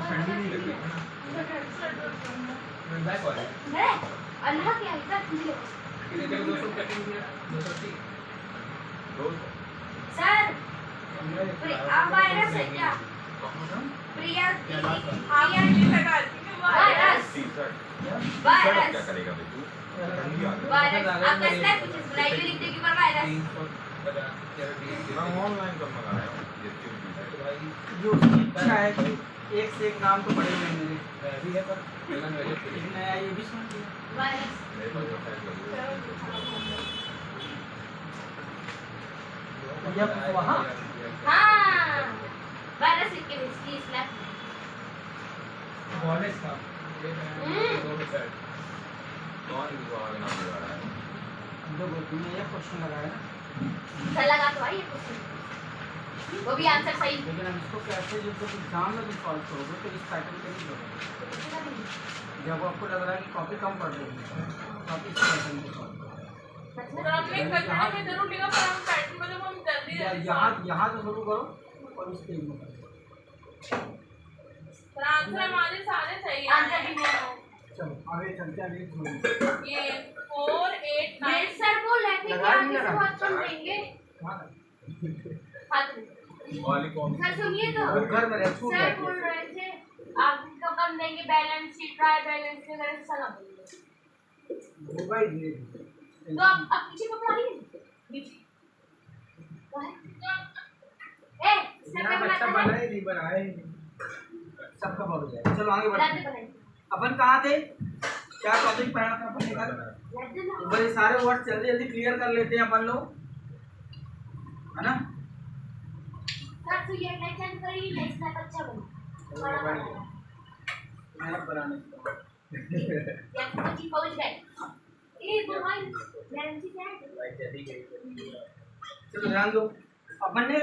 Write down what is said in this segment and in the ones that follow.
ठंडी नहीं लग रही मैं बैक वाले है अल्लाह के हल्का ठंडी कितने जगह 200 कटिंग किया 280 सर अब वायरस है क्या प्रिया प्रिया जी लगा वायरस वायरस क्या करेगा तू वायरस आप कैसे है कुछ बुलाई लिख देगी पर वायरस मैं ऑनलाइन कर मंगाया हूं ये जो उसकी इच्छा है कि एक से एक नाम तो पड़े हुए मेरे भी है पर पहला मेरे एक नया ये भी सुन लिया वायरस मेरे पास जो फाइल जब वहाँ हां वायरस लिख के इसकी स्लैप वायरस का ये दो साइड कौन विभाग नाम लगा रहा है देखो तुमने ये क्वेश्चन लगाया ना सर लगा तो आई क्वेश्चन वो भी आंसर सही लेकिन अब इसको कैसे जब एग्जाम में तुम सॉल्व करोगे तो इस पैटर्न पे नहीं करोगे जब आपको लग रहा है कि कॉपी कम पड़ रही है तो आप इस पैटर्न पे सॉल्व करोगे यहाँ तो शुरू करो और इस पेज में करो आंसर हमारे सारे सही आंसर भी नहीं चलो आगे चलते आगे ये 4 8 9 सर बोल रहे थे कि लगा आप नहीं इसे लगा। बहुत कम देंगे हाथ में वाली कौन सर सुनिए तो वो घर में रह छूट सर जाती बोल है रहे थे आप इनको कम देंगे बैलेंस शीट ट्राई बैलेंस वगैरह सारा बोलिए वो भाई धीरे धीरे तो आप पीछे को पढ़ाइए पीछे क्या है ए सर यहाँ क्या बच्चा बनाता बना है ही नहीं बनाया ही नहीं सबका बढ़ जाएगा चलो आगे बढ़ते लड्डू हैं बनाइए अपन कहाँ थे क्या टॉपिक पढ़ा था अपन ने कल लड्डू ना बड़े सारे वर्ड जल्दी जल्दी क्लियर कर लेते हैं अपन लोग है ना सर तो ये लेसन करिए ना इसमें अच्छा बना बड़ा बना मेहनत बनाने की या कुछ पहुंच गए ए भाई बैलेंस शीट है चलो ध्यान दो अपन ने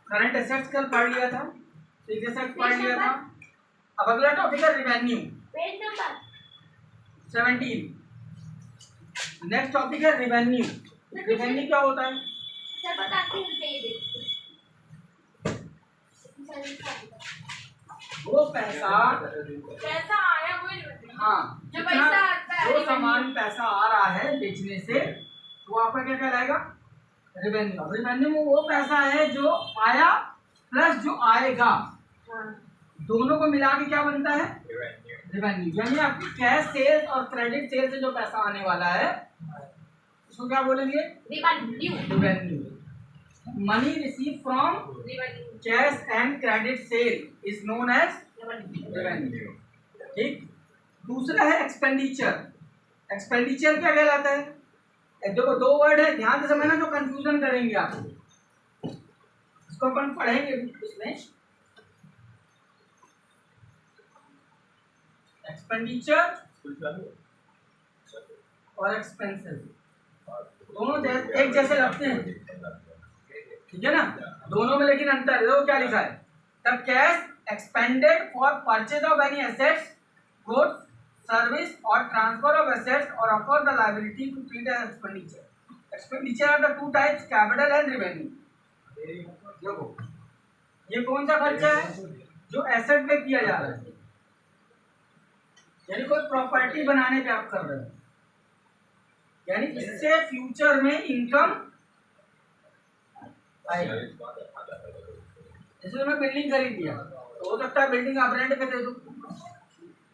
करंट एसेट्स कल पढ़ लिया था फिक्स्ड एसेट्स पढ़ लिया था अब अगला टॉपिक है revenue page number 17 next topic है रेवेन्यू रेवेन्यू क्या होता है सर बताते हैं ये देखिए वो पैसा पैसा आया वो नहीं बताया हाँ जो जितना- पैसा आता है, जो revenue। सामान पैसा आ रहा है बेचने से वो आपका क्या कहलाएगा रेवेन्यू रेवेन्यू में वो पैसा है जो आया प्लस जो आएगा दोनों को मिला के क्या बनता है रेवेन्यू यानी आपकी कैश सेल्स और क्रेडिट सेल्स से जो पैसा आने वाला है उसको क्या बोलेंगे revenue revenue money receive from revenue cash and credit sale is known as revenue ठीक दूसरा है एक्सपेंडिचर एक्सपेंडिचर क्या कहलाता है देखो दो वर्ड है ध्यान से समझना जो कंफ्यूजन करेंगे आप इसको अपन पढ़ेंगे इसमें एक्सपेंडिचर और एक्सपेंसेस दोनों एक जैसे लगते हैं ठीक है ना दोनों में लेकिन अंतर है देखो क्या लिखा है the cash expended for purchase of any assets goods service और ट्रांसफर ऑफ एसेट्स और offer the liability to treat as expenditure expenditure are the two types capital and revenue देखो ये कौन सा खर्चा है जो एसेट पे किया जा रहा है यानी कोई प्रॉपर्टी बनाने पे आप कर रहे हो यानी इससे फ्यूचर में इनकम आएगी जैसे मैं बिल्डिंग खरीद लिया तो हो सकता है बिल्डिंग आप रेंट पे दे दो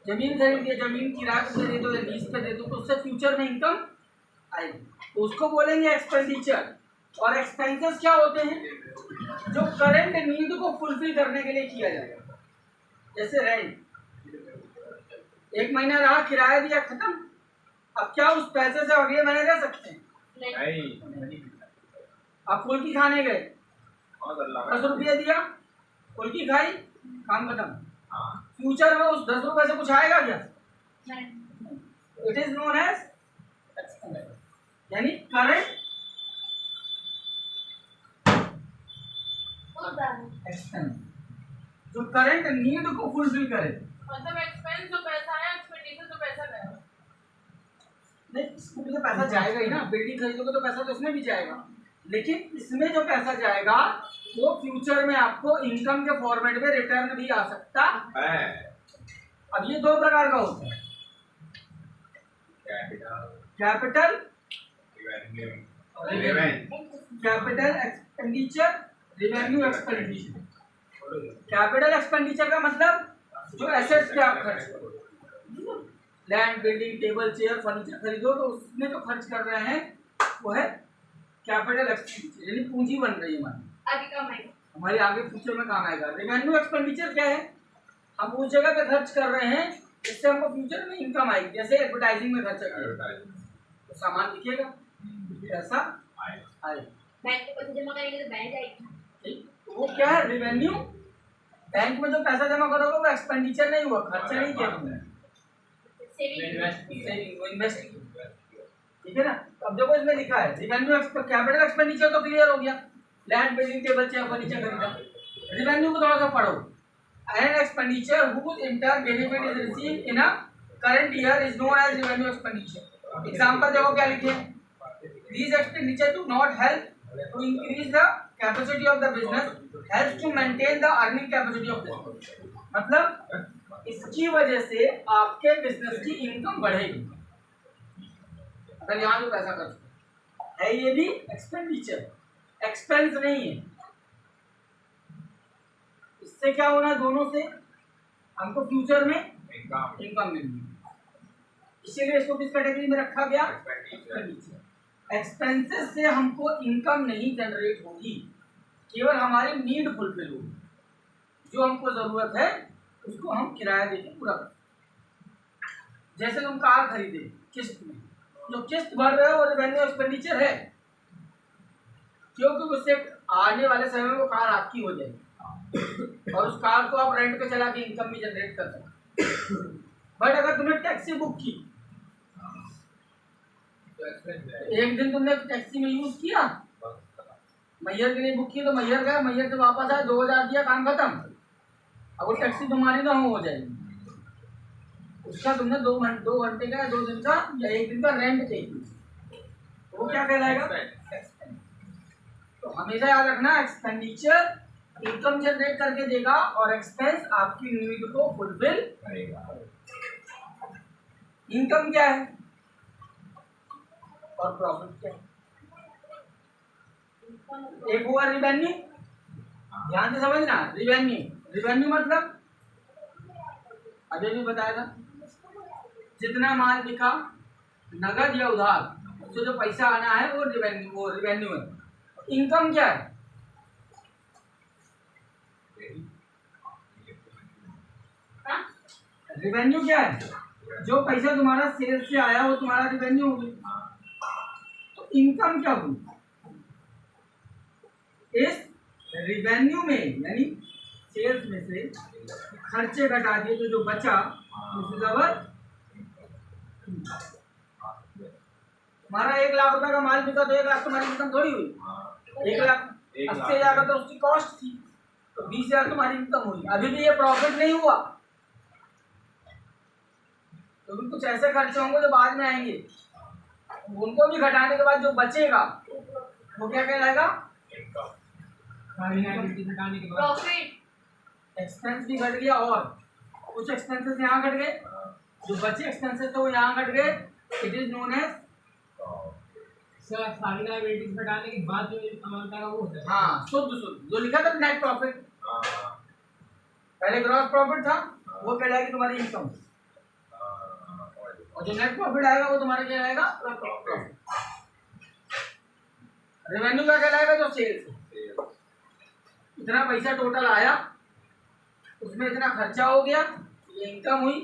जमीन खरीद लिया जमीन किराए पे दे दो या लीज पे दे दो तो उससे फ्यूचर में इनकम आएगी तो उसको बोलेंगे एक्सपेंडिचर और एक्सपेंसेस क्या होते हैं जो करंट नीड को फुलफिल करने के लिए किया जाएगा जैसे रेंट एक महीना रहा किराया दिया खत्म अब क्या उस पैसे से अगले महीने रह सकते हैं नहीं आप फुल्की खाने गए 10 रुपये दिया फुल्की खाई काम खत्म फ्यूचर में उस 10 रुपये से कुछ आएगा क्या इट इज नोन एज यानी करंट एक्सपेंस जो करंट नीड को फुलफिल करे मतलब एक्सपेंस जो पैसा है एक्सपेंडिचर जो पैसा गया नहीं इसमें भी तो पैसा जाएगा ही ना बिल्डिंग खरीदोगे तो पैसा तो उसमें भी जाएगा लेकिन इसमें जो पैसा जाएगा वो फ्यूचर में आपको इनकम के फॉर्मेट में रिटर्न भी आ सकता है अब ये दो प्रकार का होता है, capital capital expenditure, revenue expenditure. Capital expenditure का मतलब जो एसेट्स पे आप खर्च करो, land, building, table, chair, furniture खरीदो तो उसमें जो खर्च कर रहे हैं वो है कैपिटल एक्सपेंडिचर, यानी पूंजी बन रही है हमारी, आगे कम आएगा। हमारे आगे फ्यूचर में काम आएगा। रेवेन्यू एक्सपेंडिचर क्या है? हम उस जगह पे खर्च कर रहे हैं जिससे हमको फ्यूचर में इनकम आएगी, जैसे एडवर्टाइजिंग में खर्चा किया तो सामान दिखेगा, पैसा आएगा। बैंक में पैसे जमा करेंगे तो बैंक आएगी। ठीक, तो वो क्या है? रेवेन्यू। बैंक में जो पैसा जमा करोगे वो एक्सपेंडिचर नहीं हुआ, खर्चा नहीं किया तुमने, सेविंग। वो इन्वेस्ट किया। ठीक है ना? अब देखो इसमें लिखा है रेवेन्यू कैपिटल एक्सपेंडिचर तो क्लियर हो गया, land, building, table, chair, furniture खरीदा। रेवेन्यू को थोड़ा सा पढ़ो। An expenditure whose entire benefit is received in a current year is known as revenue expenditure. Example देखो क्या लिखे हैं, these expenditure do not help to increase the capacity of the business, helps to maintain the earning capacity of business. मतलब इसकी वजह से आपके business की इनकम बढ़ेगी। अगर यहाँ जो पैसा खर्च है ये भी एक्सपेंडिचर, एक्सपेंस नहीं है। इससे क्या होना है? दोनों से हमको फ्यूचर में इनकम मिलेगी, इसीलिए इसको किस कैटेगरी में रखा गया? एक्सपेंडिचर। एक्सपेंसेस से हमको इनकम नहीं जनरेट होगी, केवल हमारी नीड फुलफिल होगी, जो हमको जरूरत है उसको हम किराया देके पूरा करें। जैसे तुम कार खरीदे किस्त में, जो किस्त भर रहे हो वो रेवेन्यू एक्सपेंडिचर है, क्योंकि उससे आने वाले समय में वो कार आपकी हो जाएगी और उस कार को आप रेंट पे चला के इनकम भी जनरेट कर सकते। बट अगर तुमने टैक्सी बुक की, एक दिन तुमने टैक्सी में यूज किया, मैयर के लिए बुक की तो मैयर गया, मैयर से वापस आए, 2000 दिया, काम खत्म। अब वो टैक्सी तुम्हारी ना हो जाएगी, उसका तुमने 2 घंटे का, 2 दिन का या 1 दिन का रेंट चाहिए, तो वो क्या कहलाएगा? तो हमेशा याद रखना, एक्सपेंडिचर इनकम जनरेट करके देगा और एक्सपेंस आपकी नीड को फुलफिल करेगा। इनकम क्या है और प्रॉफिट क्या है? एक हुआ रिवेन्यू, ध्यान से समझना। रिवेन्यू मतलब अभी भी बताया था, जितना माल बिका नगद या उधार, उससे जो पैसा आना है वो रिवेन्यू है। इनकम क्या है? रिवेन्यू क्या है? जो पैसा तुम्हारा सेल से आया वो तुम्हारा रिवेन्यू हो गया। तो इनकम क्या हुई? इस रिवेन्यू में यानी सेल्स में से खर्चे घटा दिए तो जो बचा तुम्हारा 1 लाख रुपए का माल बिका तो 1 लाख तुम्हारी इनकम थोड़ी हुई। 1 लाख 80,000 का तो उसकी कॉस्ट थी, तो 20,000 तुम्हारी इनकम हुई। अभी भी ये प्रॉफिट नहीं हुआ, तो भी कुछ ऐसे खर्चे होंगे जो बाद में आएंगे, उनको भी घटाने के बाद जो बचेगा वो क्या कहलाएगा? प्रॉफिट। एक्सपेंस भी घट गया और कुछ एक्सपेंसेस यहाँ घट गए, जो बचे एक्सपेंसेस तो वो यहाँ घट गए। इट इज नोन एज सारी लायबिलिटीज घटाने के बाद जो अमाउंट आएगा वो होता है। हाँ, शुद्ध जो लिखा था नेट प्रॉफिट, पहले ग्रॉस प्रॉफिट था, वो कहलाएगी तुम्हारी इनकम, और जो नेट प्रॉफिट आएगा वो तुम्हारा क्या आएगा? प्रॉफिट। रेवेन्यू क्या कहलाएगा? जो सेल्स, इतना पैसा टोटल आया, उसमें इतना खर्चा हो गया, ये इनकम हुई,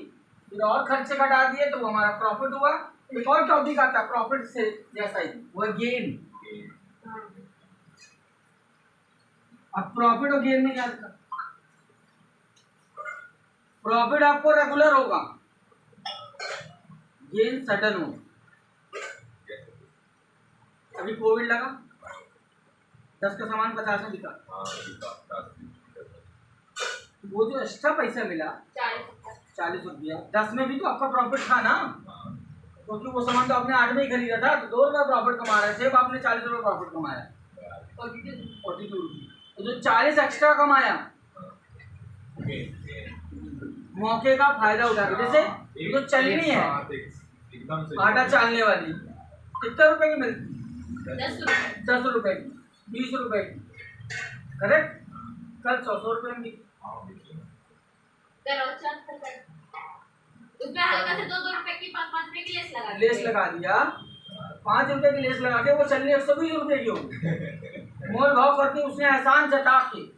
फिर और खर्चे घटा दिए तो वो हमारा प्रॉफिट हुआ। एक और टॉपिक आता है प्रॉफिट से जैसा ही, वो गेन। अब प्रॉफिट और गेन में क्या था? प्रॉफिट आपको रेगुलर होगा, गेन सडन हो। अभी कोविड लगा, 10 का सामान 50 में बिका, वो जो एक्स्ट्रा पैसा मिला 40 रुपया, 10 में भी तो आपका प्रॉफिट था ना, क्योंकि वो सामान तो आपने 8 में ही खरीदा था, तो 2 रुपये प्रॉफिट कमा रहे थे, अब आपने 40 रुपये प्रॉफिट कमाया। 42 रुपये। तो जो 40 एक्स्ट्रा कमाया मौके का फायदा उठा के, जैसे जो चल रही है एकदम से आटा चालने वाली कितने रुपए की मिलती? 10 रुपए। 10 रुपए की, 20 रुपए की, करेक्ट। कल 100 रुपए में हाँ, बिल्कुल। करो चल कर। उसमें हल्का से 2 रुपए की 5 रुपए की लेस लगा दिया, 5 रुपए की लेस लगा के वो चलनी 120 रुपए की होगी। मोल भाव करके उसने एहसान जता के